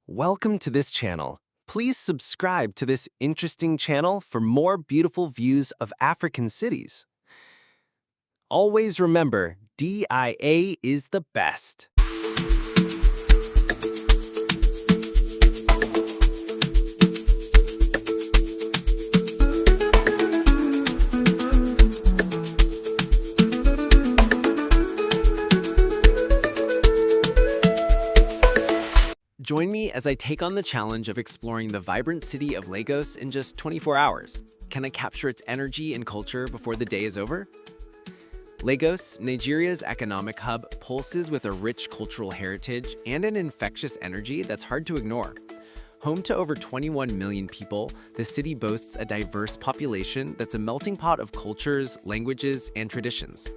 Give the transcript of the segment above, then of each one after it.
Welcome to this channel. Please subscribe to this interesting channel for more beautiful views of African cities. Always remember, DIA is the best. Join me as I take on the challenge of exploring the vibrant city of Lagos in just 24 hours. Can I capture its energy and culture before the day is over? Lagos, Nigeria's economic hub, pulses with a rich cultural heritage and an infectious energy that's hard to ignore. Home to over 21 million people, the city boasts a diverse population that's a melting pot of cultures, languages, and traditions.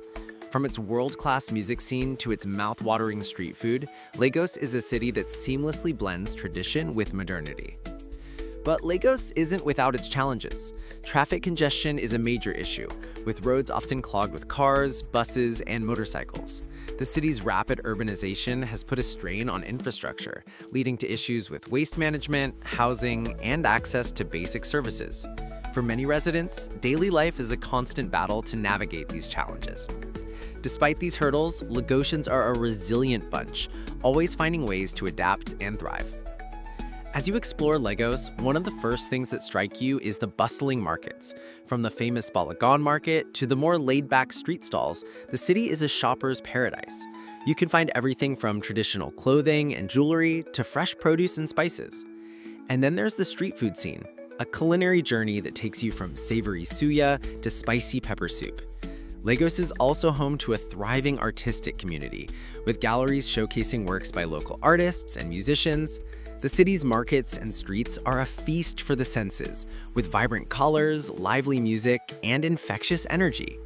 From its world-class music scene to its mouth-watering street food, Lagos is a city that seamlessly blends tradition with modernity. But Lagos isn't without its challenges. Traffic congestion is a major issue, with roads often clogged with cars, buses, and motorcycles. The city's rapid urbanization has put a strain on infrastructure, leading to issues with waste management, housing, and access to basic services. For many residents, daily life is a constant battle to navigate these challenges. Despite these hurdles, Lagosians are a resilient bunch, always finding ways to adapt and thrive. As you explore Lagos, one of the first things that strike you is the bustling markets. From the famous Balogun market to the more laid-back street stalls, the city is a shopper's paradise. You can find everything from traditional clothing and jewelry to fresh produce and spices. And then there's the street food scene, a culinary journey that takes you from savory suya to spicy pepper soup. Lagos is also home to a thriving artistic community, with galleries showcasing works by local artists and musicians. The city's markets and streets are a feast for the senses, with vibrant colors, lively music, and infectious energy.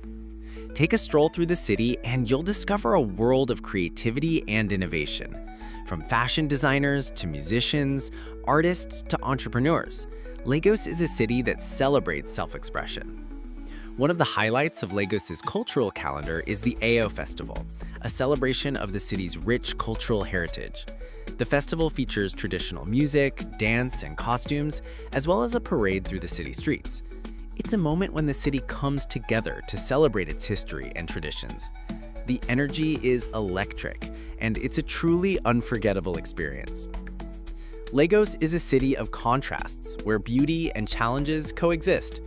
Take a stroll through the city and you'll discover a world of creativity and innovation. From fashion designers to musicians, artists to entrepreneurs, Lagos is a city that celebrates self-expression. One of the highlights of Lagos's cultural calendar is the Ayo Festival, a celebration of the city's rich cultural heritage. The festival features traditional music, dance, and costumes, as well as a parade through the city streets. It's a moment when the city comes together to celebrate its history and traditions. The energy is electric, and it's a truly unforgettable experience. Lagos is a city of contrasts, where beauty and challenges coexist.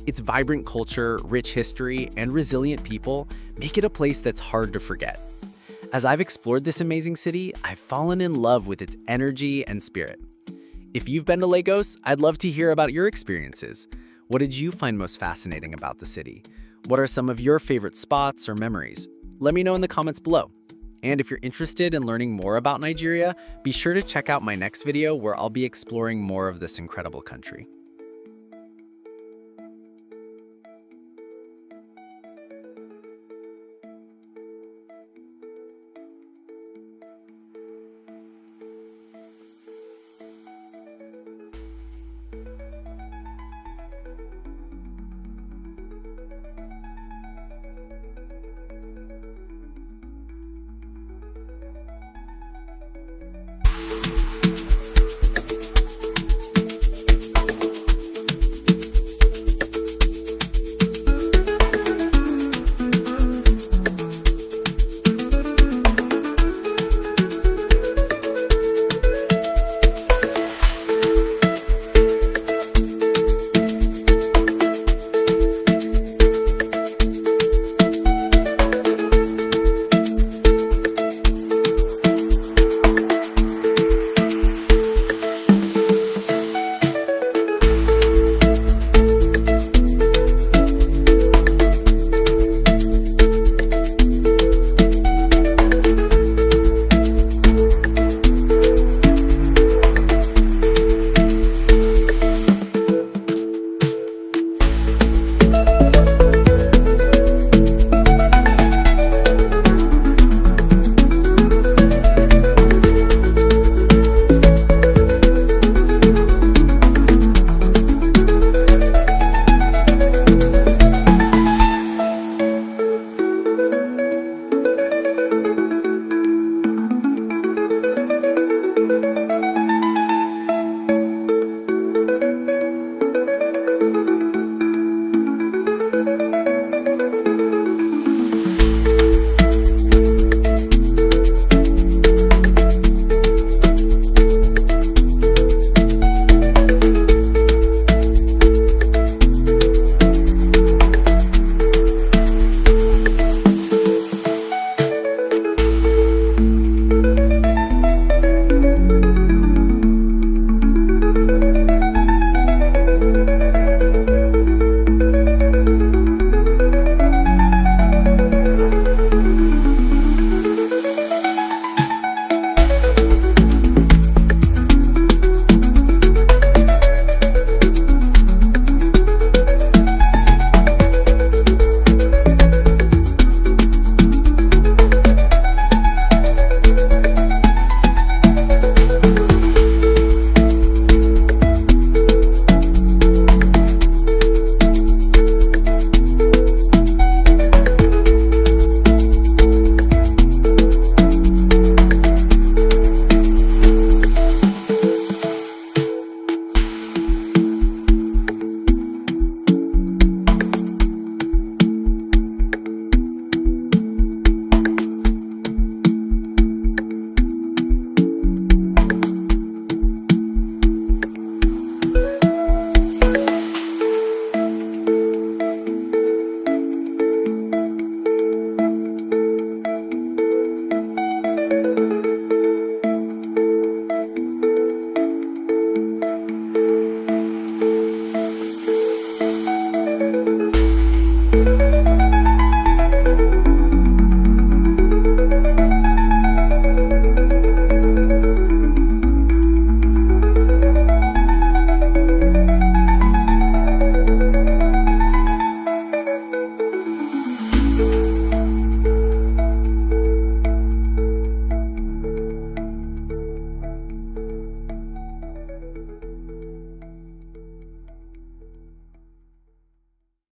Its vibrant culture, rich history, and resilient people make it a place that's hard to forget. As I've explored this amazing city, I've fallen in love with its energy and spirit. If you've been to Lagos, I'd love to hear about your experiences. What did you find most fascinating about the city? What are some of your favorite spots or memories? Let me know in the comments below. And if you're interested in learning more about Nigeria, be sure to check out my next video where I'll be exploring more of this incredible country.